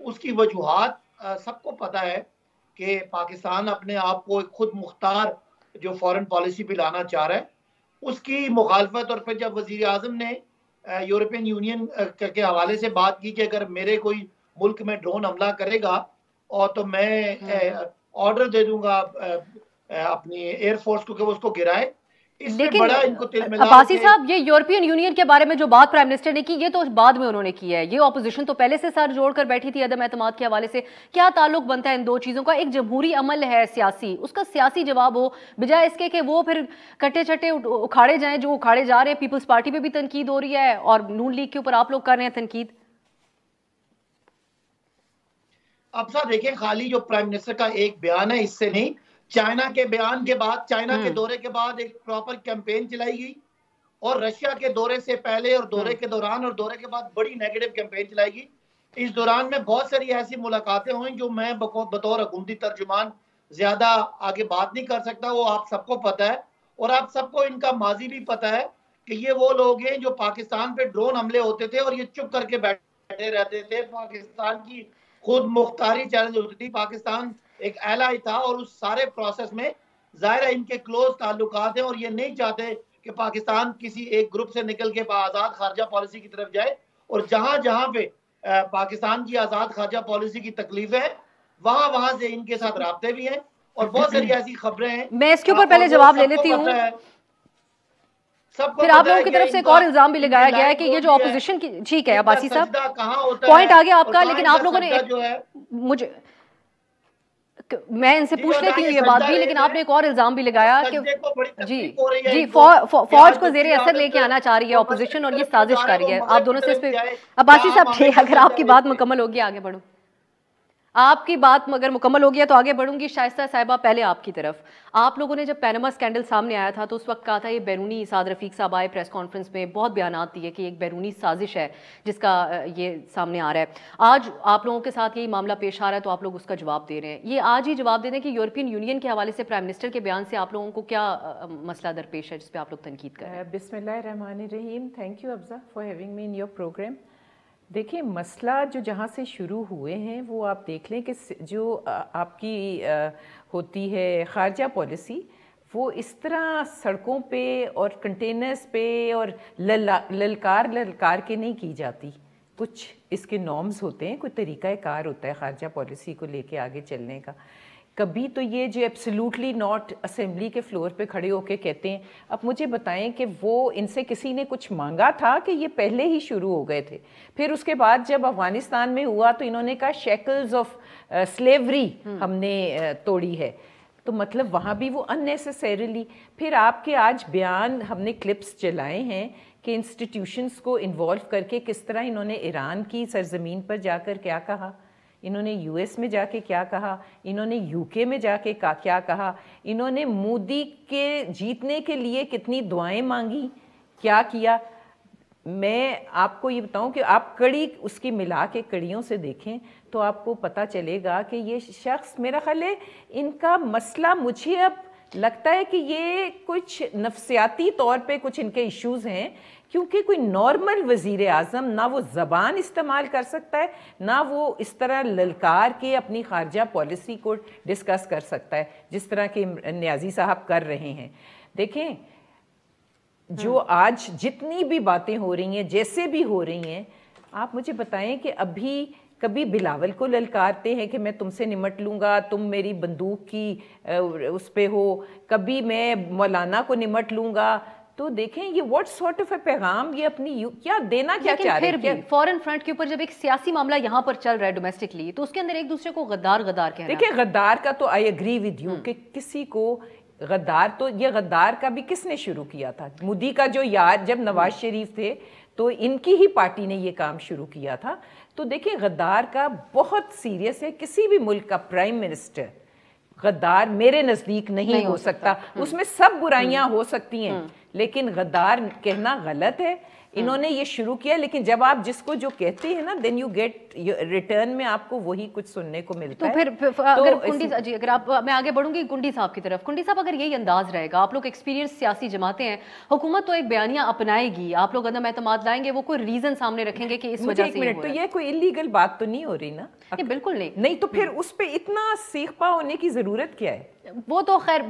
اس کی وجوہات سب کو پتہ ہے کہ پاکستان اپنے آپ کو ایک خود مختار جو فورن پالیسی پہ لانا چاہ رہا ہے، اس کی مخالفت، اور پھر جب وزیر اعظم نے یورپین یونین کے حوالے سے بات کی کہ اگر میرے کوئی ملک میں ڈرون حملہ کرے گا اور تو میں آرڈر دے دوں گا اپنی ایئر فورس کو کہ وہ اس کو گرائے، اس سے بڑا ان کو تل ملا عباسی صاحب یہ یورپین یونین کے بارے میں جو بات پرائم منسٹر نے کی یہ تو بعد میں انہوں نے کی ہے، یہ اپوزیشن تو پہلے سے سر جوڑ کر بیٹھی تھی عدم اعتماد کے حوالے سے. کیا تعلق بنتا ہے ان دو چیزوں کا؟ ایک جمہوری عمل ہے سیاسی، اس کا سیاسی جواب ہو بجائے اس کے کہ وہ پھر کٹے چٹے اکھاڑے جائیں جو اکھاڑے جا رہے ہیں. پیپلز پارٹی پہ بھی تنقید ہو رہی ہے اور نون لیگ کے اوپر آپ لوگ کر رہے ہیں تنقید. اب صاحب دیکھیں، خالی جو پرائم منسٹر کا ایک بیان ہے اس سے نہیں، چائنا کے بیان کے بعد، چائنا کے دورے کے بعد ایک پراپر کیمپین چلائی گئی، اور رشیا کے دورے سے پہلے اور دورے کے دوران اور دورے کے بعد بڑی نیگیٹو کیمپین چلائی گئی. اس دوران میں بہت ساری ایسی ملاقاتیں ہوئیں جو میں بطور حکومتی ترجمان زیادہ آگے بات نہیں کر سکتا، وہ آپ سب کو پتہ ہے، اور آپ سب کو ان کا ماضی بھی پتہ ہے کہ یہ وہ لوگ ہیں جو پاکستان پہ ڈرون حملے ہوتے تھے اور یہ چپ کر کے بیٹھے رہتے تھے. پاکستان کی خود مختاری چیلنج ہوتی تھی، پاکستان ایک ایلائی تھا، اور اس سارے پروسیس میں ظاہر ہے ان کے کلوز تعلقات ہیں اور یہ نہیں چاہتے کہ پاکستان کسی ایک گروپ سے نکل کے آزاد خارجہ پالیسی کی طرف جائے. اور جہاں جہاں پہ پاکستان کی آزاد خارجہ پالیسی کی تکلیفیں ہیں وہاں سے ان کے ساتھ رابطے بھی ہیں، اور بہت ساری ایسی خبریں ہیں. میں اس کے اوپر پہلے جواب لے لیتی ہوں. پھر آپ لوگوں کی طرف سے ایک اور الزام بھی لگایا گیا ہے کہ یہ جو اپوزیشن کی، ٹھیک ہے عباسی صاحب پوائنٹ آ گیا آپ کا، لیکن آپ لوگوں نے مجھے، میں ان سے پوچھ لیتی ہوں یہ بات بھی، لیکن آپ نے ایک اور الزام بھی لگایا کہ جی فوج کو زیر اثر لے کے آنا چاہ رہی ہے اپوزیشن اور یہ سازش کر رہی ہے. آپ دونوں سے اس پہ عباسی صاحب اگر آپ کی بات مکمل ہوگی آگے بڑھوں. آپ کی بات اگر مکمل ہو گیا تو آگے بڑھوں گی. شائستہ صاحبہ پہلے آپ کی طرف، آپ لوگوں نے جب پیناما سکینڈل سامنے آیا تھا تو اس وقت کہا تھا یہ بیرونی، سعد رفیق صاحب آئے پریس کانفرنس میں بہت بیانات دیے کہ ایک بیرونی سازش ہے جس کا یہ سامنے آ رہا ہے. آج آپ لوگوں کے ساتھ یہی معاملہ پیش آ رہا ہے تو آپ لوگ اس کا جواب دے رہے ہیں. یہ آج ہی جواب دے دیں کہ یورپین یونین کے حوالے سے پرائم منسٹر کے بیان سے آپ لوگوں کو کیا مسئلہ درپیش ہے جس پہ آپ لوگ تنقید کر رہے ہیں؟ بسم اللہ الرحمن الرحیم. Thank you Afza for having me in your program. دیکھیں مسئلہ جو جہاں سے شروع ہوئے ہیں وہ آپ دیکھ لیں کہ جو آپ کی ہوتی ہے خارجہ پالیسی، وہ اس طرح سڑکوں پہ اور کنٹینرز پہ اور للکار کے نہیں کی جاتی. کچھ اس کے نارمز ہوتے ہیں، کوئی طریقہ کار ہوتا ہے خارجہ پالیسی کو لے کے آگے چلنے کا. کبھی تو یہ جو ایبسلیوٹلی ناٹ اسمبلی کے فلور پہ کھڑے ہو کے کہتے ہیں. اب مجھے بتائیں کہ وہ ان سے کسی نے کچھ مانگا تھا کہ یہ پہلے ہی شروع ہو گئے تھے؟ پھر اس کے بعد جب افغانستان میں ہوا تو انہوں نے کہا شیکلز آف سلیوری ہم نے توڑی ہے، تو مطلب وہاں بھی وہ اننیسیسریلی. پھر آپ کے آج بیان ہم نے کلپس چلائے ہیں کہ انسٹیٹیوشنز کو انوالو کر کے کس طرح انہوں نے ایران کی سرزمین پر جا کر کیا کہا، انہوں نے یو ایس میں جا کے کیا کہا، انہوں نے یو کے میں جا کے کیا کہا، انہوں نے مودی کے جیتنے کے لیے کتنی دعائیں مانگی، کیا کیا. میں آپ کو یہ بتاؤں کہ آپ کڑی اس کی ملا کے کڑیوں سے دیکھیں تو آپ کو پتہ چلے گا کہ یہ شخص، میرا خیال ہے ان کا مسئلہ، مجھے اب لگتا ہے کہ یہ کچھ نفسیاتی طور پہ کچھ ان کے ایشوز ہیں، کیونکہ کوئی نارمل وزیر اعظم نہ وہ زبان استعمال کر سکتا ہے، نہ وہ اس طرح للکار کے اپنی خارجہ پالیسی کو ڈسکس کر سکتا ہے جس طرح کہ نیازی صاحب کر رہے ہیں. دیکھیں جو آج جتنی بھی باتیں ہو رہی ہیں جیسے بھی ہو رہی ہیں، آپ مجھے بتائیں کہ ابھی کبھی بلاول کو للکارتے ہیں کہ میں تم سے نمٹ لوں گا، تم میری بندوق کی اس پہ ہو، کبھی میں مولانا کو نمٹ لوں گا. تو دیکھیں یہ واٹ سارٹ آف اے پیغام یہ اپنی کیا دینا کیا چاہ رہے ہیں. پھر بھی فورن فرنٹ کے اوپر جب ایک سیاسی معاملہ یہاں پر چل رہا ہے ڈومیسٹکلی، تو اس کے اندر ایک دوسرے کو غدار غدار کہنا. دیکھیں غدار کا تو آئی ایگری ود یو کہ کسی کو غدار، تو یہ غدار کا بھی کس نے شروع کیا تھا؟ مودی کا جو یار جب نواز شریف تھے تو ان کی ہی پارٹی نے یہ کام شروع کیا تھا. تو دیکھیں غدار کا بہت سیریس ہے. کسی بھی ملک کا پرائم منسٹر غدار میرے نزدیک نہیں ہو سکتا. اس میں سب برائیاں ہو سکتی ہیں لیکن غدار کہنا غلط ہے. انہوں نے یہ شروع کیا, لیکن جب آپ جس کو جو کہتے ہیں نا دین یو گیٹ ریٹرن میں آپ کو وہی کچھ سننے کو ملتا ہے. تو پھر اگر کنڈی جی اگر آپ میں آگے بڑھوں گی کنڈی صاحب کی طرف, کنڈی صاحب اگر یہی انداز رہے گا, آپ لوگ ایکسپیرینس سیاسی جماعتیں ہیں, حکومت تو ایک بیانیہ اپنائے گی, آپ لوگ عدم اعتماد لائیں گے, وہ کوئی ریزن سامنے رکھیں گے کہ اس وجہ سے تو یہ کوئی انلیگل بات تو نہیں ہو رہی نا؟ بالکل نہیں. نہیں تو پھر اس پہ اتنا سیخ پا ہونے کی ضرورت کیا ہے؟ وہ تو خیر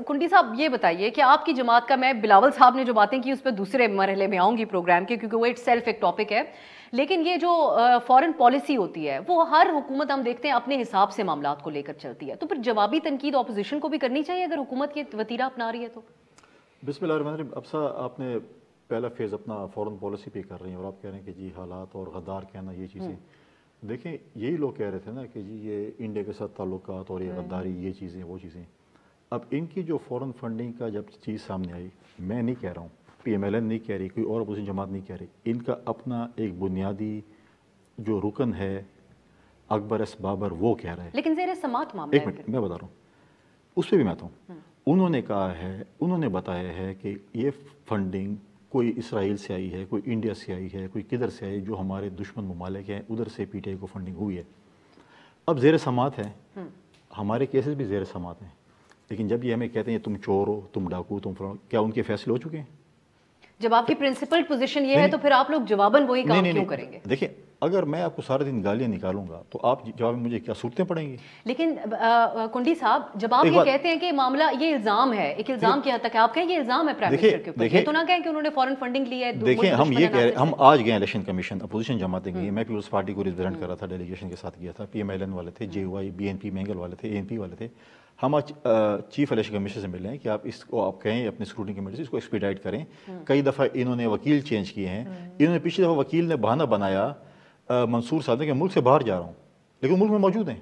کنڈی صاحب یہ بتائیے کہ آپ کی جماعت کا, میں بلاول صاحب نے جو باتیں کی اس پہ دوسرے مرحلے میں آؤں گی پروگرام کے, کیونکہ وہ اٹ سیلف ایک ٹاپک ہے, لیکن یہ جو فارن پالیسی ہوتی ہے وہ ہر حکومت ہم دیکھتے ہیں اپنے حساب سے معاملات کو لے کر چلتی ہے, تو پھر جوابی تنقید اپوزیشن کو بھی کرنی چاہیے اگر حکومت یہ وتیرہ اپنا رہی ہے تو. بسم اللہ الرحمن الرحیم. ابسا آپ نے پہلا فیز اپنا فارن پالیسی پہ کر رہی ہیں اور آپ کہہ رہے ہیں کہ جی حالات اور غدار کہنا یہ چیزیں, دیکھیں یہی لوگ کہہ رہے تھے نا کہ جی یہ انڈیا کے ساتھ تعلقات اور یہ غداری یہ چیزیں وہ چیزیں. اب ان کی جو فورن فنڈنگ کا جب چیز سامنے آئی, میں نہیں کہہ رہا ہوں, پی ایم ایل این نہیں کہہ رہی, کوئی اور اپوزیشن جماعت نہیں کہہ رہی, ان کا اپنا ایک بنیادی جو رکن ہے اکبر ایس بابر وہ کہہ رہا ہے. لیکن زیر سماعت معاملہ ایک منٹ میں بتا رہا ہوں, اس پہ بھی میں آتا ہوں. انہوں نے کہا ہے, انہوں نے بتایا ہے کہ یہ فنڈنگ کوئی اسرائیل سے آئی ہے, کوئی انڈیا سے آئی ہے, کوئی کدھر سے آئی, جو ہمارے دشمن ممالک ہیں ادھر سے پی ٹی آئی کو فنڈنگ ہوئی ہے. اب زیر سماعت ہے, ہمارے کیسز بھی زیر سماعت ہیں, لیکن جب یہ ہمیں کہتے ہیں تم چور ہو, تم ڈاکو, تم فلاں, کیا ان کے فیصلے ہو چکے ہیں؟ جب آپ کی پرنسپل پوزیشن یہ ہے تو پھر آپ لوگ جواباً وہی کام کیوں کریں گے؟ دیکھیں اگر میں آپ کو سارے دن گالیاں نکالوں گا تو آپ جواب میں مجھے کیا صورتیں پڑیں گی؟ لیکن کنڈی صاحب جب آپ یہ کہتے ہیں کہ معاملہ یہ الزام ہے, ایک الزام کی حد تک آپ کہیں یہ الزام ہے پرائم منسٹر کے اوپر, یہ تو نہ کہیں کہ انہوں نے فارن فنڈنگ لی ہے. دیکھیں ہم یہ کہہ رہے ہیں, ہم آج گئے الیکشن کمیشن, اپوزیشن جماعتیں گئی, میں پیپلز پارٹی کو ریپرزینٹ کر رہا تھا, ڈیلیگیشن کے ساتھ گیا تھا, پی ایم ایل این والے تھے, J U I, B N P Mengal والے تھے, اے این پی والے تھے. ہم آج چیف الیکشن کمیشن سے ملے ہیں کہ آپ اس کو آپ کہیں اپنے اسکروٹنی کمیٹی سے اس کو ایکسپیڈائٹ کریں. کئی دفعہ انہوں نے وکیل چینج کیے ہیں, انہوں نے پچھلی دفعہ وکیل نے بہانہ بنایا منصور صاحب نے کہ ملک سے باہر جا رہا ہوں, لیکن ملک میں موجود ہیں.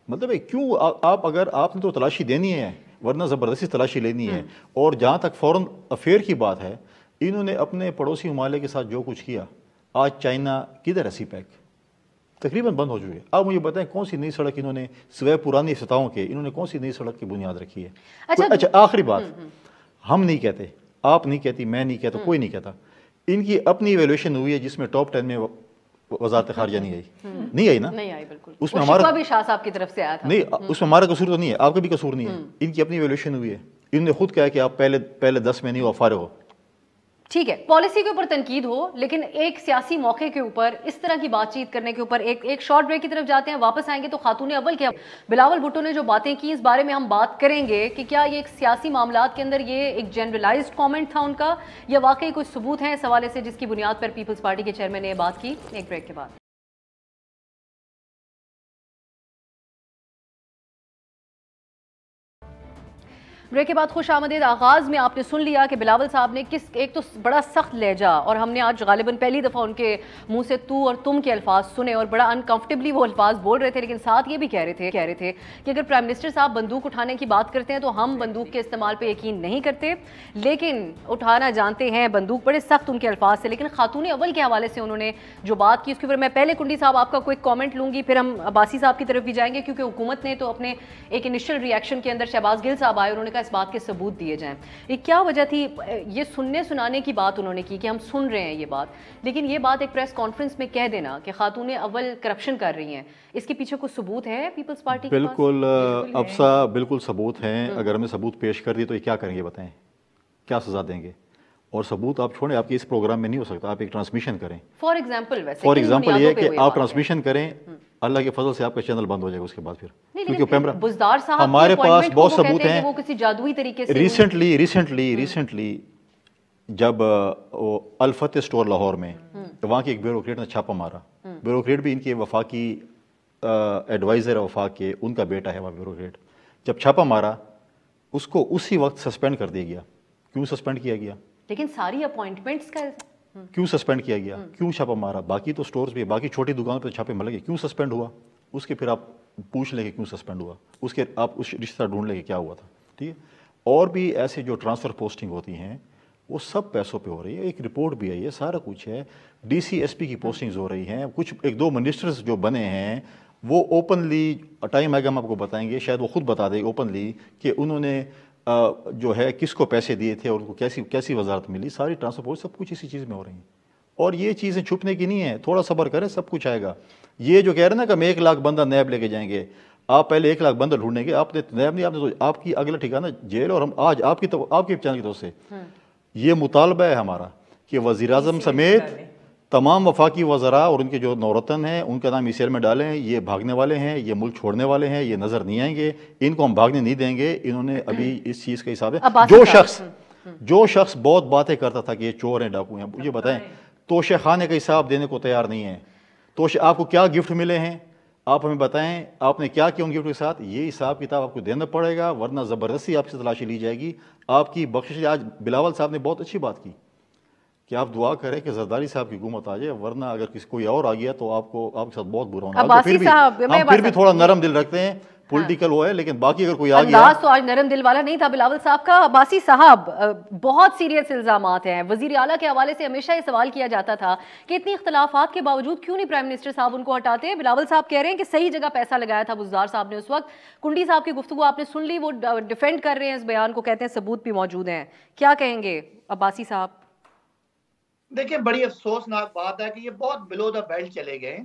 مطلب ہے کیوں آپ اگر آپ نے تو تلاشی دینی ہے ورنہ زبردستی تلاشی لینی ہے. اور جہاں تک فورن افیئر کی بات ہے, انہوں نے اپنے پڑوسی ممالک کے ساتھ جو کچھ کیا, آج چائنا کدھر ہے, سی پیک تقریباً بند ہو چکی ہے. آپ مجھے بتائیں کون سی نئی سڑک انہوں نے سوائے پرانی افتتاحوں کے, انہوں نے کون سی نئی سڑک کی بنیاد رکھی ہے؟ اچھا آخری بات, ہم نہیں کہتے, آپ نہیں کہتی, میں نہیں کہتا, کوئی نہیں کہتا, ان کی اپنی ایویلویشن ہوئی ہے جس میں ٹاپ 10 میں وزارت خارجہ نہیں آئی, نہیں آئی نا, نہیں آئی بالکل. اس میں ہمارا بھی شاہ صاحب کی طرف سے آیا تھا, نہیں اس میں ہمارا قصور تو نہیں ہے, آپ کا بھی قصور نہیں ہے, ان کی اپنی ایویلویشن ہوئی ہے. انہوں نے خود کہا کہ آپ پہلے 10 میں نہیں ہو, فارغ ہو. ٹھیک ہے, پالیسی کے اوپر تنقید ہو, لیکن ایک سیاسی موقع کے اوپر اس طرح کی بات چیت کرنے کے اوپر ایک شارٹ بریک کی طرف جاتے ہیں, واپس آئیں گے تو خاتون اول کیا بلاول بھٹو نے جو باتیں کی اس بارے میں ہم بات کریں گے کہ کیا یہ ایک سیاسی معاملات کے اندر یہ ایک جنرلائزڈ کامنٹ تھا ان کا یا واقعی کوئی ثبوت ہیں اس حوالے سے جس کی بنیاد پر پیپلز پارٹی کے چیئرمین نے یہ بات کی. ایک بریک کے بعد. بریک کے بعد خوش آمدید. آغاز میں آپ نے سن لیا کہ بلاول صاحب نے ایک تو بڑا سخت لہجہ, اور ہم نے آج غالباً پہلی دفعہ ان کے منہ سے تو اور تم کے الفاظ سنے اور بڑا انکمفرٹیبلی وہ الفاظ بول رہے تھے, لیکن ساتھ یہ بھی کہہ رہے تھے کہ اگر پرائم منسٹر صاحب بندوق اٹھانے کی بات کرتے ہیں تو ہم بندوق کے استعمال پہ یقین نہیں کرتے, لیکن اٹھانا جانتے ہیں بندوق. بڑے سخت ان کے الفاظ سے. لیکن خاتون اول کے حوالے سے انہوں نے جو بات کی اس کے اوپر میں پہلے کنڈی صاحب آپ کا کوئی کامنٹ لوں گی, پھر ہم عباسی صاحب کی طرف بھی جائیں گے, کیونکہ حکومت نے تو اپنے ایک انیشل ری ایکشن کے اندر شہباز گل صاحب آئے, انہوں نے کہا اس بات کے ثبوت دیے جائیں. یہ کیا وجہ تھی؟ یہ سنانے کی بات انہوں نے کی کہ ہم سن رہے ہیں یہ بات, لیکن یہ بات ایک پریس کانفرنس میں کہہ دینا کہ خاتون اول کرپشن کر رہی ہیں, اس کے پیچھے کوئی ثبوت ہے پیپلز پارٹی کے پاس؟ بالکل افسا, بالکل ثبوت ہیں. اگر ہمیں ثبوت پیش کر دی تو یہ کیا کریں گے بتائیں, کیا سزا دیں گے؟ اور ثبوت آپ چھوڑیں, آپ کے اس پروگرام میں نہیں ہو سکتا, آپ ایک ٹرانسمیشن کریں. فار ایگزامپل یہ کہ آپ ٹرانسمیشن کریں, اللہ کے فضل سے آپ کا چینل بند ہو جائے گا اس کے بعد. پھر کیونکہ ہمارے پاس بہت ثبوت ہیں. وہ کسی جادوئی طریقے سے ریسنٹلی جب الفتح اسٹور لاہور میں وہاں کے ایک بیوروکریٹ نے چھاپا مارا, بیوروکریٹ بھی ان کے وفاقی ایڈوائزر وفاق کے, ان کا بیٹا ہے وہ بیوروکریٹ, جب چھاپا مارا اس کو اسی وقت سسپینڈ کر دیا گیا. کیوں سسپینڈ کیا گیا؟ لیکن ساری اپوائنٹمنٹس کا کیوں سسپینڈ کیا گیا؟ کیوں چھاپا مارا؟ باقی تو سٹورز بھی, باقی چھوٹی دکانوں پہ چھاپے مل گئے, کیوں سسپینڈ ہوا؟ اس کے پھر آپ پوچھ لیں کہ کیوں سسپینڈ ہوا, اس کے آپ اس رشتہ ڈھونڈ لیں کہ کیا ہوا تھا. ٹھیک ہے. اور بھی ایسے جو ٹرانسفر پوسٹنگ ہوتی ہیں وہ سب پیسوں پہ ہو رہی ہے, ایک رپورٹ بھی آئی ہے, سارا کچھ ہے. ڈی سی ایس پی کی پوسٹنگز ہو رہی ہیں, کچھ ایک دو منسٹرز جو بنے ہیں وہ اوپنلی, ٹائم آئے گا ہم آپ کو بتائیں گے, شاید وہ خود بتا دیں اوپنلی کہ انہوں نے جو ہے کس کو پیسے دیے تھے اور ان کو کیسی وزارت ملی، ساری ٹرانسپورٹ سب کچھ اسی چیز میں ہو رہی ہیں، اور یہ چیزیں چھپنے کی نہیں ہیں، تھوڑا صبر کریں سب کچھ آئے گا۔ یہ جو کہہ رہے ہیں نا کہ ہم 1 لاکھ بندہ نیب لے کے جائیں گے، آپ پہلے 1 لاکھ بندہ ڈھونڈیں گے، آپ نے نیب نہیں، آپ نے آپ کی اگلا ٹھکانہ جیل، اور ہم آج آپ کی چینل کی طرف سے یہ مطالبہ ہے ہمارا کہ وزیر اعظم سمیت تمام وفاقی وزراء اور ان کے جو نورتن ہیں ان کا نام ECL میں ڈالیں، یہ بھاگنے والے ہیں، یہ ملک چھوڑنے والے ہیں، یہ نظر نہیں آئیں گے، ان کو ہم بھاگنے نہیں دیں گے۔ انہوں نے ابھی اس چیز کا حساب ہے، جو شخص بہت باتیں کرتا تھا کہ یہ چور ہیں، ڈاکو ہیں، مجھے بتائیں توشے خانے کا حساب دینے کو تیار نہیں ہے، توشے آپ کو کیا گفٹ ملے ہیں، آپ ہمیں بتائیں آپ نے کیا کیا ان گفٹ کے ساتھ، یہ حساب کتاب آپ کو دینا پڑے گا، ورنہ زبردستی آپ سے تلاشی لی جائے گی، آپ کی بخشش۔ آج بلاول صاحب نے بہت اچھی بات کی کہ آپ دعا کریں کہ زرداری صاحب کی حکومت آ جائے، ورنہ اگر کسی کوئی اور آ گیا تو آپ کے ساتھ بہت برا ہونا ہے۔ ہم پھر بھی تھوڑا نرم دل رکھتے ہیں، پولیٹیکل وہ ہے، لیکن باقی اگر کوئی آ گیا۔ انداز تو آج نرم دل والا نہیں تھا بلاول صاحب کا۔ عباسی صاحب، بہت سیریس الزامات ہیں، وزیر اعلیٰ کے حوالے سے ہمیشہ یہ سوال کیا جاتا تھا کہ اتنی اختلافات کے باوجود کیوں نہیں پرائم منسٹر صاحب ان کو ہٹاتے ہیں۔ بلاول صاحب کہہ رہے ہیں کہ صحیح جگہ پیسہ لگایا تھا بزدار صاحب نے اس وقت۔ کنڈی صاحب کی گفتگو آپ نے سن لی، وہ ڈیفینڈ کر رہے ہیں اس بیان کو، کہتے ہیں ثبوت بھی موجود ہیں۔ کیا کہیں گے عباسی صاحب؟ دیکھیں بڑی افسوسناک بات ہے کہ یہ بہت بلو دا بیلٹ چلے گئے۔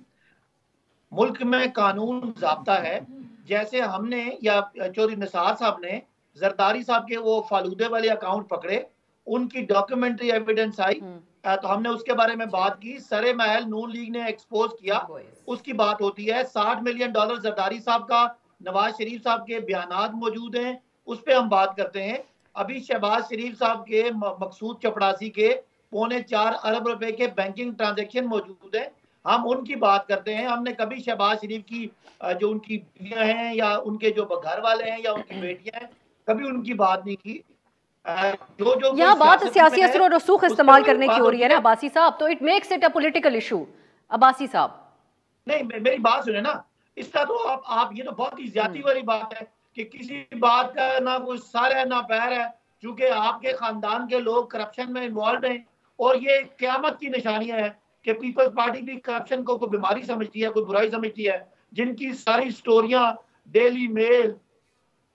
ملک میں قانون ضابطہ ہے، جیسے ہم نے یا چودھری نثار صاحب نے زرداری صاحب کے وہ فالودے والے اکاؤنٹ پکڑے، ان کی ڈاکیومنٹری ایویڈنس آئی تو ہم نے اس کے بارے میں بات کی، سرے محل نون لیگ نے ایکسپوز کیا، اس کی بات ہوتی ہے۔ $60 ملین زرداری صاحب کا نواز شریف صاحب کے بیانات موجود ہیں، اس پہ ہم بات کرتے ہیں۔ ابھی شہباز شریف صاحب کے مقصود چپڑاسی کے 4.25 ارب روپے کے بینکنگ ٹرانزیکشن موجود ہیں، ہم ان کی بات کرتے ہیں۔ ہم نے کبھی شہباز شریف کی جو ان کی بیویاں ہیں یا ان کے جو گھر والے ہیں یا ان کی بیٹیاں ہیں، کبھی ان کی بات نہیں کی۔ یہاں بات سیاسی اثر و رسوخ استعمال کرنے کی ہو رہی ہے نا عباسی صاحب، تو it makes it a political issue. Abbasi صاحب نہیں، میری بات سنیں نا، اس کا تو آپ یہ تو بہت ہی زیادتی والی بات ہے کہ کسی بات کا نہ کوئی سر ہے نہ پیر ہے، چونکہ آپ کے خاندان کے لوگ کرپشن میں انوالوڈ ہیں، اور یہ قیامت کی نشانیاں ہیں کہ پیپلز پارٹی بھی کرپشن کو کوئی بیماری سمجھتی ہے، کوئی برائی سمجھتی ہے، جن کی ساری سٹوریاں Daily Mail,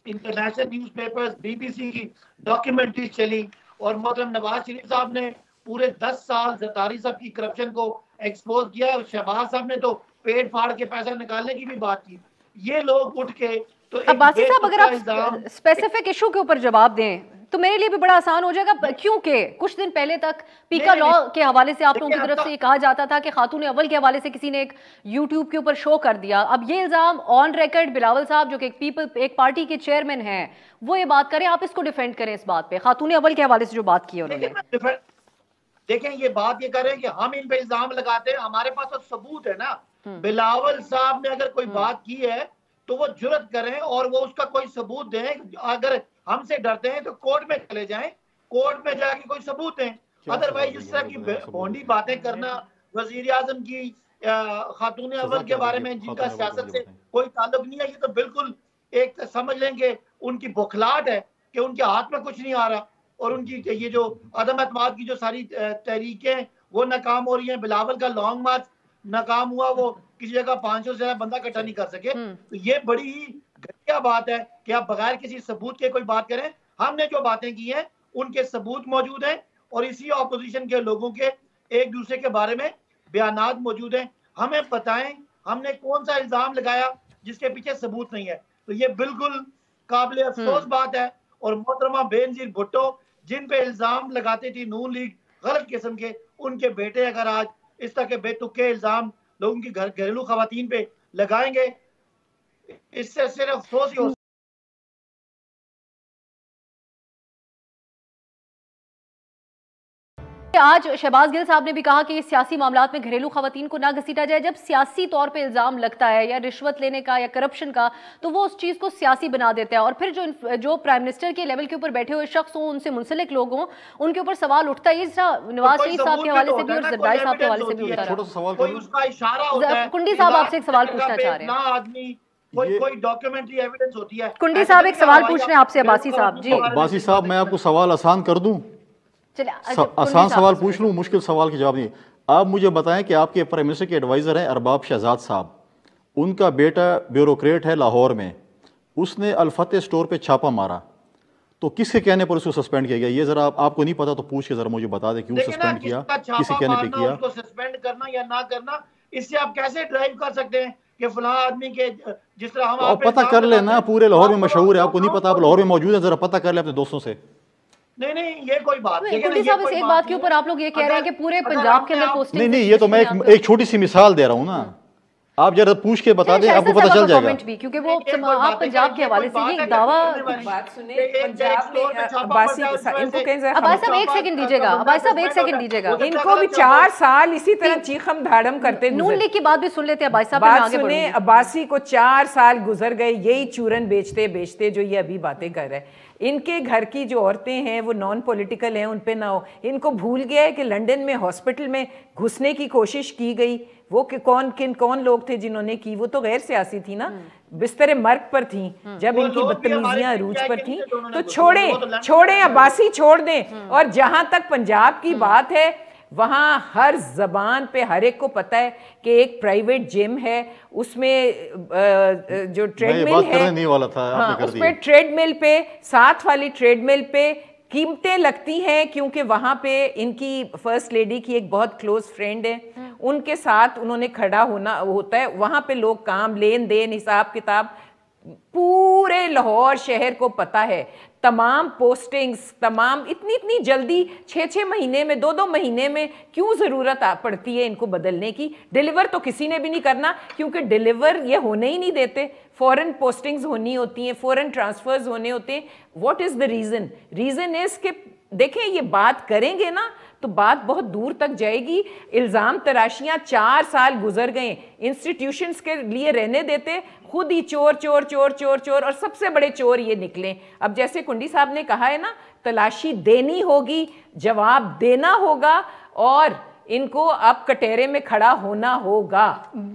international news papers, BBC کی ڈاکیومنٹریز چلی، اور محترم نواز شریف صاحب نے پورے 10 سال زرداری صاحب کی کرپشن کو ایکسپوز کیا، اور شہباز صاحب نے تو پیٹ پھاڑ کے پیسہ نکالنے کی بھی بات کی۔ یہ لوگ اٹھ کے تو عباسی صاحب اگر آپ اسپیسیفک ایشو کے اوپر جواب دیں تو میرے لیے بھی بڑا آسان ہو جائے گا، کیونکہ کچھ دن پہلے تک پیکا لا کے حوالے سے آپ لوگوں کی طرف سے یہ کہا جاتا تھا کہ خاتون اول کے حوالے سے کسی نے ایک یوٹیوب کے اوپر شو کر دیا۔ اب یہ الزام آن ریکارڈ بلاول صاحب جو کہ ایک پارٹی کے چیئرمین ہیں وہ یہ بات کریں، آپ اس کو ڈیفینڈ کریں اس بات پہ، خاتون اول کے حوالے سے جو بات کی انہوں نے۔ دیکھیں یہ بات یہ کریں کہ ہم ان پہ الزام لگاتے ہیں، ہمارے پاس تو ثبوت ہے نا۔ بلاول صاحب نے اگر کوئی بات کی ہے تو وہ جرت کریں اور وہ اس کا کوئی ثبوت دیں۔ اگر ہم سے ڈرتے ہیں تو کورٹ میں چلے جائیں، کورٹ میں جا کے کوئی ثبوت دیں، ادروائز اس طرح کی بھونڈی باتیں کرنا وزیر اعظم کی خاتون اول کے بارے میں جن کا سیاست سے کوئی تعلق نہیں ہے، یہ تو بالکل ایک سمجھ لیں کہ ان کی بوکھلاہٹ ہے کہ ان کے ہاتھ میں کچھ نہیں آ رہا، اور ان کی یہ جو عدم اعتماد کی جو ساری تحریکیں وہ ناکام ہو رہی ہیں۔ بلاول کا لانگ مارچ ناکام ہوا، وہ کسی جگہ 500 سے زیادہ بندہ اکٹھا نہیں کر سکے، تو یہ بڑی ہی گھٹیا بات ہے کہ آپ بغیر کسی ثبوت کے کوئی بات کریں۔ ہم نے جو باتیں کی ہیں ان کے ثبوت موجود ہیں، اور اسی اپوزیشن کے لوگوں کے ایک دوسرے کے بارے میں بیانات موجود ہیں۔ ہمیں بتائیں ہم نے کون سا الزام لگایا جس کے پیچھے ثبوت نہیں ہے، تو یہ بالکل قابل افسوس بات ہے۔ اور محترمہ بے نظیر بھٹو جن پہ الزام لگاتی تھی نون لیگ غلط قسم کے، ان کے بیٹے اگر آج اس طرح کے بے تکے الزام لوگوں کی گھریلو خواتین پہ لگائیں گے، اس سے صرف افسوس ہی ہو آج شہباز گل صاحب نے بھی کہا کہ سیاسی معاملات میں گھریلو خواتین کو نہ گھسیٹا جائے۔ جب سیاسی طور پہ الزام لگتا ہے یا رشوت لینے کا یا کرپشن کا تو وہ اس چیز کو سیاسی بنا دیتا ہے، اور پھر جو پرائم منسٹر کے لیول کے اوپر بیٹھے ہوئے شخص ہوں، ان سے منسلک لوگ ہوں، ان کے اوپر سوال اٹھتا ہے۔ اس طرح نواز شریف صاحب کے حوالے سے بھی اور زرداری صاحب کے حوالے سے بھی اٹھتا رہا۔ کنڈی صاحب آپ سے ایک سوال پوچھنا چاہ رہے ہیں۔ کوئی ڈاکیومنٹری ایویڈنس ہوتی ہے۔ کنڈی صاحب ایک سوال پوچھ رہے ہیں آپ سے عباسی صاحب۔ جی عباسی صاحب میں آپ کو سوال آسان کر دوں، آسان سوال پوچھ لوں، مشکل سوال کے جواب نہیں۔ آپ مجھے بتائیں کہ آپ کے پرائم منسٹر کے ایڈوائزر ہیں ارباب شہزاد صاحب، ان کا بیٹا بیوروکریٹ ہے لاہور میں، اس نے الفتح سٹور پہ چھاپا مارا، تو کس کے کہنے پر اس کو سسپینڈ کیا گیا؟ یہ ذرا آپ کو نہیں پتا تو پوچھ کے ذرا مجھے بتا دیں کیوں سسپینڈ کیا, کس کے کہنے پہ کیا. اس کو سسپینڈ کرنا یا نہ کرنا, اس سے آپ کیسے ڈرائیو کر سکتے ہیں کہ فلاں آدمی کے جس طرح ہم آپ پتہ کر لیں نا, پورے لاہور میں مشہور ہے, آپ کو نہیں پتا, آپ لاہور میں موجود ہیں, ذرا پتہ کر لیں اپنے دوستوں سے. نہیں یہ کوئی بات نہیں. ایک بات کے اوپر آپ لوگ یہ کہہ رہے ہیں کہ پورے پنجاب کے اندر پوسٹنگ, نہیں یہ تو میں ایک چھوٹی سی مثال دے رہا ہوں نا, آپ ذرا پوچھ کے بتا دیں, آپ کو پتہ چل جائے گا. کیونکہ وہ آپ پنجاب کے حوالے سے یہ دعویٰ, بات سنیں, پنجاب میں عباسی ان کو کہیں عباس صاحب ایک سیکنڈ دیجیے گا, عباس صاحب ایک سیکنڈ دیجیے گا, ان کو بھی 4 سال اسی طرح چیخم دھاڑم کرتے گزر. نون لیگ کی بات بھی سن لیتے ہیں عباس صاحب. بات سنیں, عباسی کو 4 سال گزر گئے یہی چورن بیچتے جو یہ ابھی باتیں کر رہے ہیں. ان کے گھر کی جو عورتیں ہیں وہ نان پولیٹیکل ہیں, ان پہ نہ ہو. ان کو بھول گیا ہے کہ لنڈن میں ہاسپٹل میں گھسنے کی کوشش کی گئی, وہ کہ کون لوگ تھے جنہوں نے کی, وہ تو غیر سیاسی تھی نا, بستر مرگ پر تھیں جب ان کی بدتمیزیاں عروج پر تھیں. تو چھوڑیں عباسی, چھوڑ دیں. اور جہاں تک پنجاب کی بات ہے, وہاں ہر زبان پہ ہر ایک کو پتہ ہے کہ ایک پرائیویٹ جم ہے, اس میں جو ٹریڈ مل ہے, ہاں اس پہ ٹریڈ مل پہ, ساتھ والی ٹریڈ مل پہ قیمتیں لگتی ہیں, کیونکہ وہاں پہ ان کی فرسٹ لیڈی کی ایک بہت کلوز فرینڈ ہے, ان کے ساتھ انہوں نے کھڑا ہونا ہوتا ہے. وہاں پہ لوگ کام, لین دین, حساب کتاب پورے لاہور شہر کو پتہ ہے. تمام پوسٹنگز, تمام اتنی جلدی 6 مہینے میں, 2 مہینے میں کیوں ضرورت پڑتی ہے ان کو بدلنے کی؟ ڈیلیور تو کسی نے بھی نہیں کرنا, کیونکہ ڈیلیور یہ ہونے ہی نہیں دیتے. فورن پوسٹنگز ہونی ہوتی ہیں, فورن ٹرانسفرز ہونے ہوتے ہیں. What is the reason? Reason is کہ دیکھیں یہ بات کریں گے نا تو بات بہت دور تک جائے گی. الزام تراشیاں 4 سال گزر گئے, انسٹیٹیوشنز کے لیے رہنے دیتے, خود ہی چور اور سب سے بڑے چور یہ نکلیں. اب جیسے کنڈی صاحب نے کہا ہے نا, تلاشی دینی ہوگی, جواب دینا ہوگا, اور ان کو اب کٹہرے میں کھڑا ہونا ہوگا.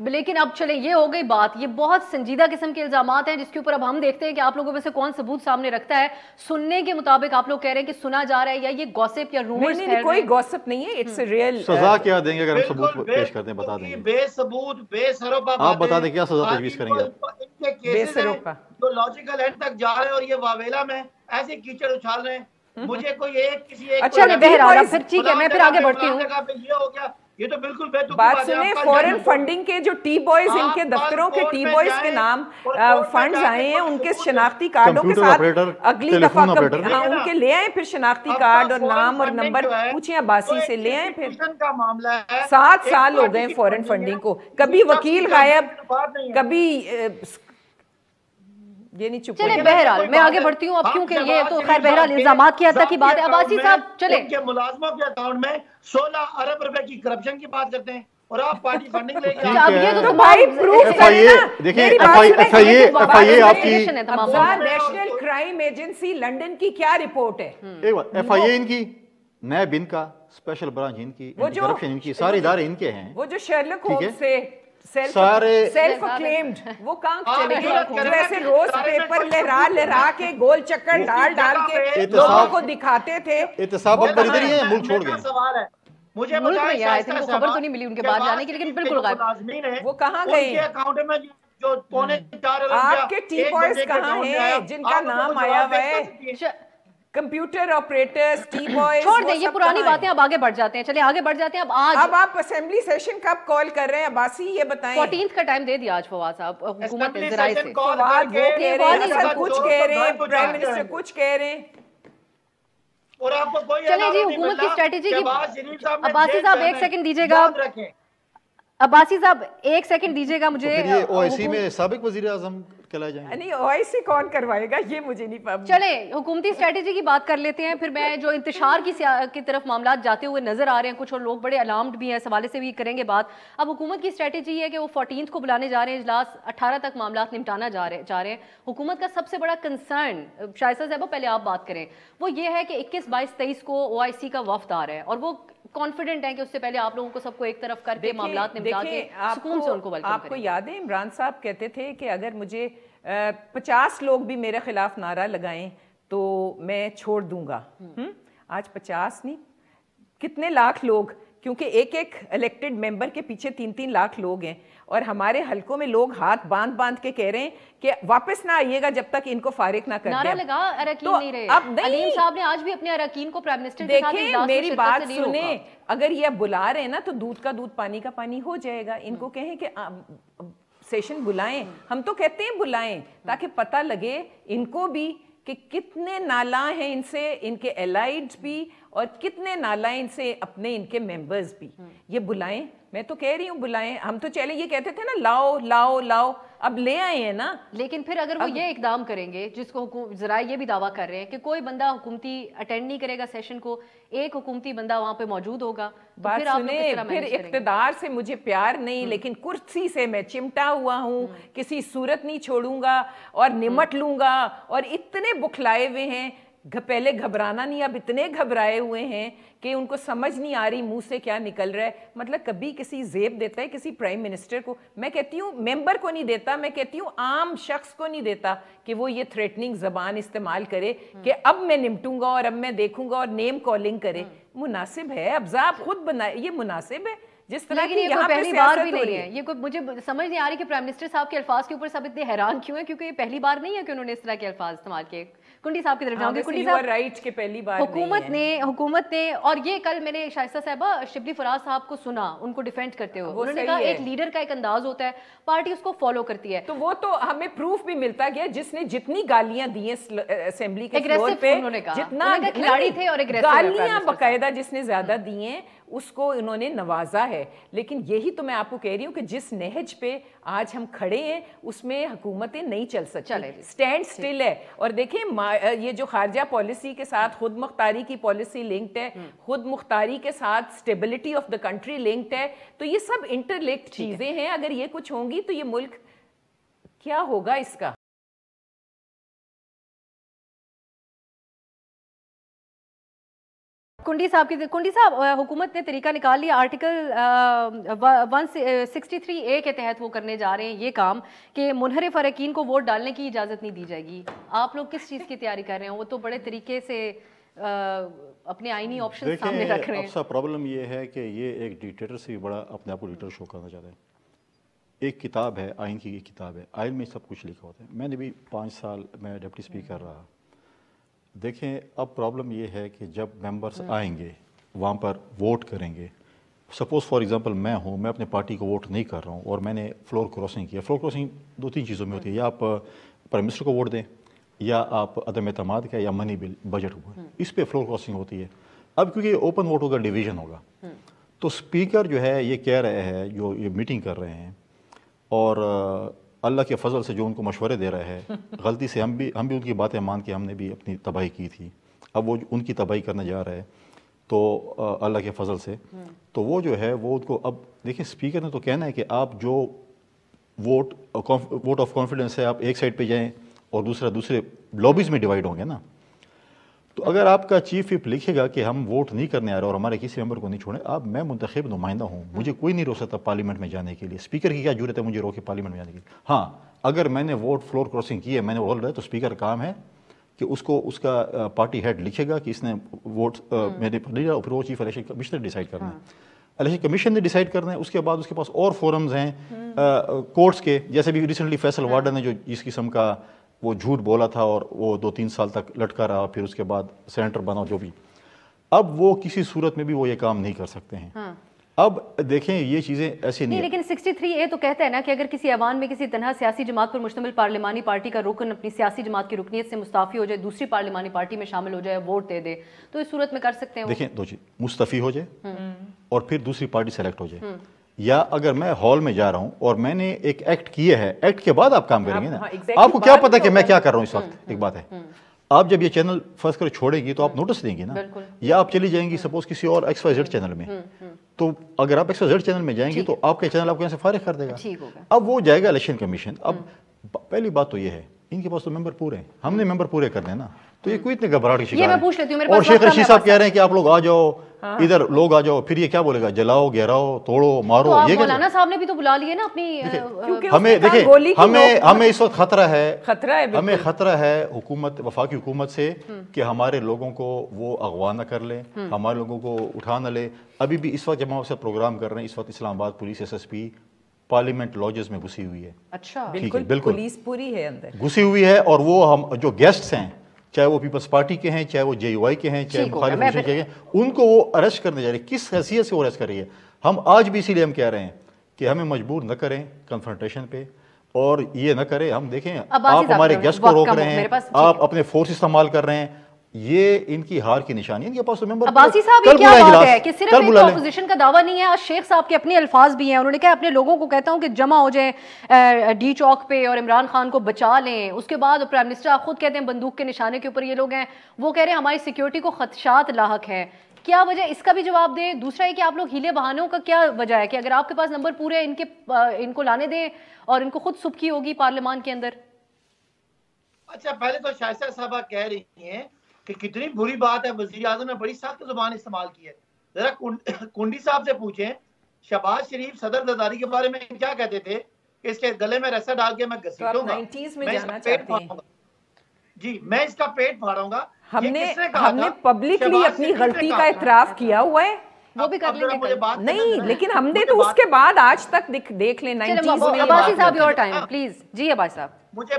لیکن اب چلے, یہ ہو گئی بات, یہ بہت سنجیدہ قسم کے الزامات ہیں جس کے اوپر اب ہم دیکھتے ہیں کہ آپ لوگوں میں سے کون ثبوت سامنے رکھتا ہے. سننے کے مطابق آپ لوگ کہہ رہے ہیں کہ سنا جا رہا ہے, یا یہ گوسپ یا رومرز؟ نہیں, کوئی گوسپ نہیں ہے, اٹس ریئل. سزا کیا دیں گے اگر ہم ثبوت پیش کرتے ہیں؟ بتا دیں. بے ثبوت, بے سروپا, آپ بتا دیں کیا سزا تجویز کریں گے آپ؟ بے سروپا جو لاجیکل اینڈ تک جا رہے ہیں, اور یہ واویلا میں ایسے کیچڑ اچھال رہے ہیں. مجھے کوئی کسی ایک اچھا بہرحال پھر ٹھیک ہے, میں پھر آگے بڑھتی ہوں. یہ ہو گیا, یہ تو بالکل بے تکی بات سنیں. فورن فنڈنگ کے جو ٹی بوائز, ان کے دفتروں کے ٹی بوائز کے نام فنڈز آئے ہیں, ان کے شناختی کارڈوں کے ساتھ اگلی دفعہ ان کے لے آئیں, پھر شناختی کارڈ اور نام اور نمبر پوچھیں عباسی سے, لے آئیں. پھر 7 سال ہو گئے فورن فنڈنگ کو, کبھی وکیل غائب, کبھی یہ نہیں چپ. چلے بہرحال میں آگے بڑھتی ہوں اب, کیونکہ یہ تو خیر بہرحال الزامات کی حد تک کی بات ہے. عباسی صاحب چلے, ان کے ملازموں کے اکاؤنٹ میں 16 ارب روپے کی کرپشن کی بات کرتے ہیں, اور آپ پارٹی فنڈنگ لے کے اب یہ تو بھائی پروف کریں نا. دیکھیں ایف آئی اے آپ کی نیشنل کرائم ایجنسی لنڈن کی کیا رپورٹ ہے؟ ایف آئی اے ان کی, نیب ان کا, اسپیشل برانچ ان کی, کرپشن ان کی, سارے ادارے ان کے ہیں. وہ جو شرلک ہومز سے سارے سیلف اکلیمڈ, وہ کہاں چلے گئے جو ایسے روز پیپر لہرا کے گول چکر ڈال کے لوگوں کو دکھاتے تھے. احتساب اب ادھر ہی ہیں, ملک چھوڑ گئے. سوال ہے مجھے ملک میں آئے تھے, خبر تو نہیں ملی ان کے بعد جانے کی, لیکن بالکل غائب. وہ کہاں گئے؟ ان کے اکاؤنٹ میں جو 4.25 ارب آپ کے ٹی بوائز کہاں ہیں جن کا نام آیا ہوا ہے؟ Computer operators, T boys. چھوڑ دیں یہ پرانی باتیں, اب آگے بڑھ جاتے ہیں. چلے آگے بڑھ جاتے ہیں. اب آپ اسمبلی سیشن کب کال کر رہے ہیں عباسی, یہ بتائیں. 14 کا ٹائم دے دیا آج فواد صاحب حکومت نے ذرائع سے. فواد وہ کہہ رہے ہیں, حسن کچھ کہہ رہے ہیں, پرائم منسٹر کچھ کہہ رہے ہیں. اور آپ کو کوئی چلے جی, حکومت کی اسٹریٹجی کی. عباسی صاحب ایک سیکنڈ دیجیے گا, عباسی صاحب ایک سیکنڈ دیجیے گا مجھے. او آئی سی میں سابق وزیر اعظم کہلائے جائیں گے. نہیں, او آئی سی کون کروائے گا یہ مجھے نہیں پتا. چلے حکومتی اسٹریٹجی کی بات کر لیتے ہیں. پھر میں جو انتشار کی طرف معاملات جاتے ہوئے نظر آ رہے ہیں کچھ, اور لوگ بڑے الارمڈ بھی ہیں, اس حوالے سے بھی کریں گے بات. اب حکومت کی اسٹریٹجی یہ ہے کہ وہ 14 کو بلانے جا رہے ہیں اجلاس, 18 تک معاملات نمٹانا جا رہے ہیں. حکومت کا سب سے بڑا کنسرن, شائستہ صاحبہ پہلے آپ بات کریں, وہ یہ ہے کہ 21, 22, 23 کو او آئی سی کا وفد آ رہا ہے, اور وہ کانفیڈنٹ ہیں کہ اس سے پہلے آپ لوگوں کو سب کو ایک طرف کر کے معاملات نمٹا کے سکون سے ان کو ویلکم کریں. آپ کو یاد ہے عمران صاحب کہتے تھے کہ اگر مجھے 50 لوگ بھی میرے خلاف نعرہ لگائیں تو میں چھوڑ دوں گا. آج 50 نہیں, کتنے لاکھ لوگ کیونکہ ایک ایک الیکٹڈ ممبر کے پیچھے 3-3 لاکھ لوگ ہیں اور ہمارے حلقوں میں لوگ ہاتھ باندھ کے کہہ رہے ہیں کہ واپس نہ آئیے گا جب تک ان کو فارغ نہ کر دیں. نعرہ لگا اراکین نہیں رہے. علیم صاحب نے آج بھی اپنے اراکین کو پرائم منسٹر کے ساتھ اجلاس میں میری شرکت بات سے نہیں روکا. سنیں, اگر یہ بلا رہے ہیں نا تو دودھ کا دودھ پانی کا پانی ہو جائے گا. ان کو کہیں کہ سیشن بلائیں, ہم تو کہتے ہیں بلائیں تاکہ پتہ لگے ان کو بھی کہ کتنے نالاں ہیں ان سے ان کے الائیڈز بھی اور کتنے نالاں ان سے اپنے ان کے ممبرز بھی. یہ بلائیں, میں تو کہہ رہی ہوں بلائیں. ہم تو چلے یہ کہتے تھے نا لاؤ لاؤ لاؤ, اب لے آئے ہیں نا. لیکن پھر اگر وہ یہ اقدام کریں گے جس کو ذرائع یہ بھی دعویٰ کر رہے ہیں کہ کوئی بندہ حکومتی اٹینڈ نہیں کرے گا سیشن کو, ایک حکومتی بندہ وہاں پہ موجود ہوگا, بات سنیں, پھر اقتدار سے مجھے پیار نہیں لیکن کرسی سے میں چمٹا ہوا ہوں, کسی صورت نہیں چھوڑوں گا اور نمٹ لوں گا. اور اتنے بکھلائے ہوئے ہیں, پہلے گھبرانا نہیں, اب اتنے گھبرائے ہوئے ہیں کہ ان کو سمجھ نہیں آ رہی منہ سے کیا نکل رہا ہے. مطلب کبھی کسی زیب دیتا ہے کسی پرائم منسٹر کو, میں کہتی ہوں ممبر کو نہیں دیتا, میں کہتی ہوں عام شخص کو نہیں دیتا کہ وہ یہ تھریٹننگ زبان استعمال کرے کہ اب میں نمٹوں گا اور اب میں دیکھوں گا اور نیم کالنگ کرے. مناسب ہے ابزا, آپ خود بنائے, یہ مناسب ہے جس طرح کی یہاں پہ پہلی بار بھی نہیں ہے. یہ کوئی مجھے سمجھ نہیں آ رہی کہ پرائم منسٹر صاحب کے الفاظ کے اوپر سب اتنے حیران کیوں ہیں, کیونکہ یہ پہلی بار نہیں ہے کہ انہوں نے اس طرح کے الفاظ استعمال کیے. کنڈی صاحب کی طرف جاؤں گے. کنڈی صاحب رائٹ کہ پہلی بار حکومت نے اور یہ کل میں نے شائستہ صاحبہ شبلی فراز صاحب کو سنا ان کو ڈیفینڈ کرتے ہوئے, انہوں نے کہا ایک لیڈر کا ایک انداز ہوتا ہے, پارٹی اس کو فالو کرتی ہے. تو وہ تو ہمیں پروف بھی ملتا گیا, جس نے جتنی گالیاں دی ہیں اسمبلی کے فلور پہ, جتنا کھلاڑی تھے اور گالیاں باقاعدہ جس نے زیادہ دی ہیں اس کو انہوں نے نوازا ہے. لیکن یہی تو میں آپ کو کہہ رہی ہوں کہ جس نہج پہ آج ہم کھڑے ہیں اس میں حکومتیں نہیں چل سکتی, سٹینڈ سٹل ہے. اور دیکھیں یہ جو خارجہ پالیسی کے ساتھ خود مختاری کی پالیسی لنکڈ ہے, خود مختاری کے ساتھ stability of the country linked ہے, تو یہ سب انٹرلنکڈ چیزیں ہیں. اگر یہ کچھ ہوں گی تو یہ ملک کیا ہوگا اس کا. کنڈی صاحب حکومت نے طریقہ نکال لیا, آرٹیکل 163A کے تحت وہ کرنے جا رہے ہیں یہ کام کہ منحرف اراکین کو ووٹ ڈالنے کی اجازت نہیں دی جائے گی. آپ لوگ کس چیز کی تیاری کر رہے ہیں؟ وہ تو بڑے طریقے سے اپنے آئینی آپشن سامنے رکھ رہے ہیں. اب سا پرابلم یہ ہے کہ یہ ایک ڈکٹیٹر سے بھی بڑا اپنے آپ کو ڈکٹیٹر شو کرنا چاہتا ہے. ایک کتاب ہے, آئین کی ایک کتاب ہے, آئین میں سب کچھ لکھا ہوتا ہے. میں نے بھی 5 سال میں ڈپٹی اسپیکر رہا. دیکھیں اب پرابلم یہ ہے کہ جب ممبرس آئیں گے وہاں پر ووٹ کریں گے, سپوز فار ایگزامپل میں ہوں, میں اپنے پارٹی کو ووٹ نہیں کر رہا ہوں اور میں نے فلور کراسنگ کیا. فلور کراسنگ 2-3 چیزوں میں ہوتی ہے, یا آپ پرائم منسٹر کو ووٹ دیں, یا آپ عدم اعتماد کا, یا منی بل بجٹ ہوا, اس پہ فلور کراسنگ ہوتی ہے. اب کیونکہ اوپن ووٹ ہوگا, ڈویژن ہوگا, تو اسپیکر جو ہے یہ کہہ رہے ہیں, جو یہ میٹنگ کر رہے ہیں اور اللہ کے فضل سے جو ان کو مشورے دے رہے ہیں, غلطی سے ہم بھی ان کی باتیں مان کے ہم نے بھی اپنی تباہی کی تھی, اب وہ ان کی تباہی کرنے جا رہے ہیں تو اللہ کے فضل سے, تو وہ جو ہے وہ ان کو, اب دیکھیں اسپیکر نے تو کہنا ہے کہ آپ جو ووٹ آف کانفیڈنس ہے آپ ایک سائڈ پہ جائیں اور دوسرے لابیز میں ڈیوائیڈ ہوں گے نا. تو اگر آپ کا چیف وپ لکھے گا کہ ہم ووٹ نہیں کرنے آ رہے اور ہمارے کسی ممبر کو نہیں چھوڑیں, اب میں منتخب نمائندہ ہوں, مجھے کوئی نہیں روک سکتا پارلیمنٹ میں جانے کے لیے. اسپیکر کی کیا ضرورت ہے مجھے روکے پارلیمنٹ میں جانے کے لیے؟ ہاں اگر میں نے ووٹ فلور کراسنگ کی ہے, میں نے بول رہا ہے, تو اسپیکر کا کام ہے کہ اس کا پارٹی ہیڈ لکھے گا کہ اس نے ووٹ میں نے پھر وہ چیف الیکشن کمشنر ڈیسائیڈ کرنا ہے, الیکشن کمیشن نے ڈیسائیڈ کرنا ہے. اس کے بعد اس کے پاس اور فورمز ہیں کورٹس کے, جیسے بھی ریسنٹلی فیصل وارڈن نے جو اس قسم کا وہ جھوٹ بولا تھا اور وہ 2-3 سال تک لٹکا رہا, پھر اس کے بعد سینیٹر بنا, جو بھی, اب وہ کسی صورت میں بھی وہ یہ کام نہیں کر سکتے ہیں. اب دیکھیں یہ چیزیں ایسی نہیں, لیکن 63A تو کہتا ہے نا کہ اگر کسی ایوان میں کسی تنہا سیاسی جماعت پر مشتمل پارلیمانی پارٹی کا رکن اپنی سیاسی جماعت کی رکنیت سے مستعفی ہو جائے, دوسری پارلیمانی پارٹی میں شامل ہو جائے, ووٹ دے دے, تو اس صورت میں کر سکتے ہیں. دیکھیں دو چیز, مستعفی ہو جائے اور پھر دوسری پارٹی سلیکٹ ہو جائے, یا اگر میں ہال میں جا رہا ہوں اور میں نے ایک ایکٹ کیے ہے, ایکٹ کے بعد آپ کام کریں گے نا. آپ کو کیا پتا کہ میں کیا کر رہا ہوں اس وقت؟ ایک بات ہے, آپ جب یہ چینل فرض کر چھوڑیں گی تو آپ نوٹس دیں گی نا, یا آپ چلی جائیں گی سپوز کسی اور XYZ چینل میں, تو اگر آپ XYZ چینل میں جائیں گی تو آپ کا چینل آپ کو یہاں سے فارغ کر دے گا. اب وہ جائے گا الیکشن کمیشن. اب پہلی بات تو یہ ہے, ان کے پاس تو ممبر پورے ہیں, ہم نے ممبر پورے کرنے نا, تو یہ کوئی اتنے گھبراہٹ کی یہ میں شکار پوچھ لیتی ہوں، میرے اور پاس شیخ وقت کم ہے رشید صاحب بس۔ کہہ رہے ہیں کہ آپ لوگ آ جاؤ ادھر، لوگ آ جاؤ، پھر یہ کیا بولے گا جلاؤ گہراؤ توڑو مارو، تو آپ یہ مولانا صاحب نے بھی تو بلا لیے نا اپنی ہمیں دیکھیں ہمیں اس وقت خطرہ ہے ہمیں خطرہ ہے حکومت وفاقی حکومت سے کہ ہمارے لوگوں کو وہ اغوا نہ کر لیں، ہمارے لوگوں کو اٹھا نہ لے۔ ابھی بھی اس وقت جب ہم سے پروگرام کر رہے ہیں، اس وقت اسلام آباد police S S P parliament lodges میں گھسی ہوئی ہے۔ اچھا بالکل پولیس پوری ہے اندر گھسی ہوئی ہے، اور وہ ہم جو گیسٹس ہیں چاہے وہ پیپلز پارٹی کے ہیں، چاہے وہ جے یو آئی کے ہیں، چاہے مخالف اپوزیشن کے ہیں، ان کو وہ اریسٹ کرنے جا رہی ہے۔ کس حیثیت سے وہ اریسٹ کر رہی ہے؟ ہم آج بھی اسی لیے ہم کہہ رہے ہیں کہ ہمیں مجبور نہ کریں کنفرنٹیشن پہ، اور یہ نہ کریں ہم دیکھیں آپ ہمارے گیسٹ کو روک رہے ہیں، آپ اپنے فورس استعمال کر رہے ہیں، یہ ان کی ہار کی نشانی ہے۔ ان کے پاس تو ممبر عباسی صاحب یہ کیا بات ہے کہ صرف ایک اپوزیشن کا دعویٰ نہیں ہے، آج شیخ صاحب کے اپنے الفاظ بھی ہیں، انہوں نے کہا اپنے لوگوں کو کہتا ہوں کہ جمع ہو جائیں ڈی چوک پہ اور عمران خان کو بچا لیں۔ اس کے بعد پرائم منسٹر آپ خود کہتے ہیں بندوق کے نشانے کے اوپر یہ لوگ ہیں، وہ کہہ رہے ہیں ہماری سیکیورٹی کو خدشات لاحق ہیں۔ کیا وجہ، اس کا بھی جواب دیں۔ دوسرا ہے کہ آپ لوگ ہیلے بہانوں کا کیا وجہ ہے کہ اگر آپ کے پاس نمبر پورے ان کو لانے دیں اور ان کو خود سبکی ہوگی پارلیمان کے اندر؟ اچھا پہلے تو شائستہ صاحبہ کہہ رہی ہیں کہ کتنی بری بات ہے، وزیر اعظم نے بڑی سخت زبان استعمال کی ہے۔ ذرا کنڈی صاحب سے پوچھیں شہباز شریف صدر زرداری کے بارے میں کیا کہتے تھے کہ اس کے گلے میں رسا ڈال کے میں گھسیٹوں گا، میں اس کا پیٹ پھاڑوں گا، جی میں اس کا پیٹ پھاڑوں گا۔ ہم نے پبلکلی اپنی غلطی کا اعتراف کیا ہوا ہے، وہ بھی کر لیں گے نہیں، لیکن ہم نے تو اس کے بعد آج تک دیکھ لیں 90s میں۔ عباسی صاحب یور ٹائم پلیز۔ جی عباسی صاحب مجھے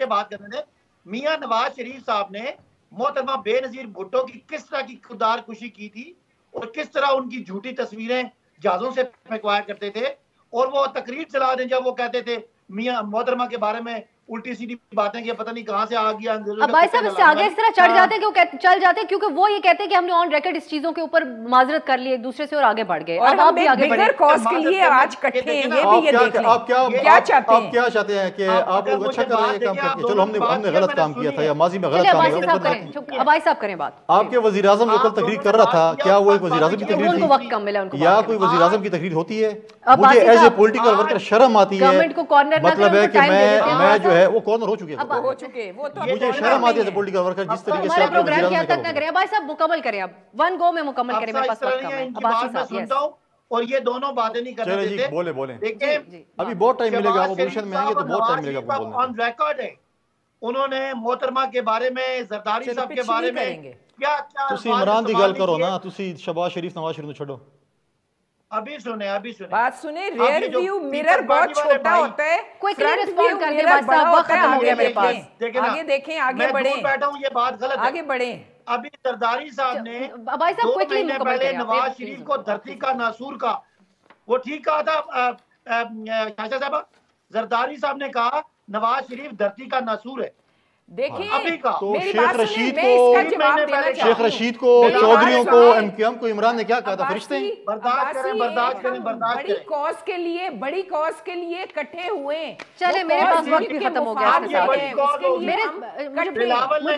بات کرنے دیں۔ میاں نواز شریف صاحب نے محترمہ بے نظیر بھٹو کی کس طرح کی کردار کشی کی تھی، اور کس طرح ان کی جھوٹی تصویریں جہازوں سے پھینکوایا کرتے تھے، اور وہ تقریر چلا دیں جب وہ کہتے تھے میاں محترمہ کے بارے میں الٹی سیدھی باتیں کہ پتہ نہیں کہاں سے آ گیا۔ اب بھائی صاحب اس سے آگے اس طرح چڑھ جاتے ہیں کہ چل جاتے ہیں کیونکہ وہ یہ کہتے ہیں کہ ہم نے آن ریکارڈ اس چیزوں کے اوپر معذرت کر لی ایک دوسرے سے اور آگے بڑھ گئے۔ اور ہم ایک بگر کاز کے لیے آج کٹھے ہیں، یہ بھی یہ دیکھ لیں۔ آپ کیا چاہتے ہیں کہ آپ لوگ اچھا کر رہے ہیں کام کر کے؟ چلو ہم نے غلط کام کیا تھا یا ماضی میں غلط کام کیا۔ عباسی صاحب کریں بات۔ آپ کے وزیر اعظم جو کل تقریر کر رہا تھا، کیا وہ ایک وزیر اعظم کی تقریر تھی یا کوئی وزیر اعظم کی تقریر ہوتی ہے؟ مجھے ایز اے پولیٹیکل ورکر شرم آتی ہے، مطلب ہے کہ میں جو ہے وہ کارنر ہو چکے، مجھے شرم آتی ہے پولیٹیکل ورکر جس طریقے سے آپ کے وزیر اعظم تک نہ کریں۔ عباسی صاحب مکمل کریں، اب ون گو میں مکمل کریں، میرے پاس وقت کم ہے۔ عباسی صاحب سنتا ہوں اور یہ دونوں باتیں نہیں کرنے دیتے۔ بولیں ابھی بہت ٹائم ملے گا، آپ اپوزیشن میں آئیں گے تو بہت ٹائم ملے گا بولنے کا۔ آن ریکارڈ ہے انہوں نے محترمہ کے بارے میں، زرداری صاحب کے بارے میں کیا تسی عمران دی گل کرو نا، تسی شہباز شریف نواز شریف نو چھڈو۔ ابھی سنیں بات سنیں، ریئر ویو مرر بہت چھوٹا ہوتا ہے، فرنٹ ویو مرر بڑا ہوتا ہے۔ آگے میرے پاس آگے دیکھیں، آگے بڑھیں، بیٹھا ہوں، یہ بات غلط ہے، آگے بڑھیں۔ ابھی زرداری صاحب نے 2 مہینے پہلے نواز شریف کو دھرتی کا ناسور کا، وہ ٹھیک کہا تھا شاہشاہ صاحبہ، زرداری صاحب نے کہا نواز شریف دھرتی کا ناسور ہے۔ دیکھیں تو شیخ رشید کو چودھریوں کو ایم کیو ایم کو عمران نے کیا کہا تھا؟ فرشتے ہیں۔ برداشت کریں بڑی کاز کے لیے، بڑی کاز کے لیے کٹھے ہوئے۔ چلے میرے پاس وقت بھی ختم ہو گیا،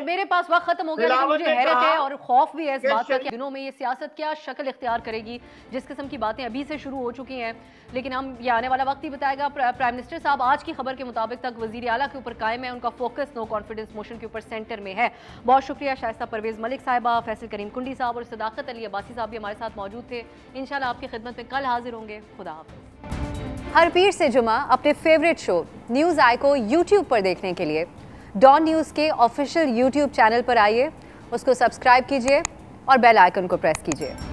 میرے پاس وقت ختم ہو گیا، لیکن مجھے حیرت ہے اور خوف بھی ہے اس بات کا کہ دنوں میں یہ سیاست کیا شکل اختیار کرے گی۔ جس قسم کی باتیں ابھی سے شروع ہو چکی ہیں، لیکن ہم یہ آنے والا وقت ہی بتائے گا۔ پرائم منسٹر صاحب آج کی خبر کے مطابق تک وزیر اعلیٰ کے اوپر قائم ہے، ان کا فوکس نو کانفیڈنس موشن کے اوپر سینٹر میں ہے۔ بہت شکریہ شائستہ پرویز ملک صاحبہ، فیصل کریم کنڈی صاحب اور صداقت علی عباسی صاحب بھی ہمارے ساتھ موجود تھے۔ انشاءاللہ آپ کی خدمت میں کل حاضر ہوں گے۔ خدا حافظ۔ ہر پیر سے جمعہ اپنے فیوریٹ شو نیوز آئی کو یوٹیوب پر دیکھنے کے لیے ڈان نیوز کے آفیشیل یوٹیوب چینل پر آئیے، اس کو سبسکرائب کیجیے اور بیل آئیکن کو پریس کیجیے۔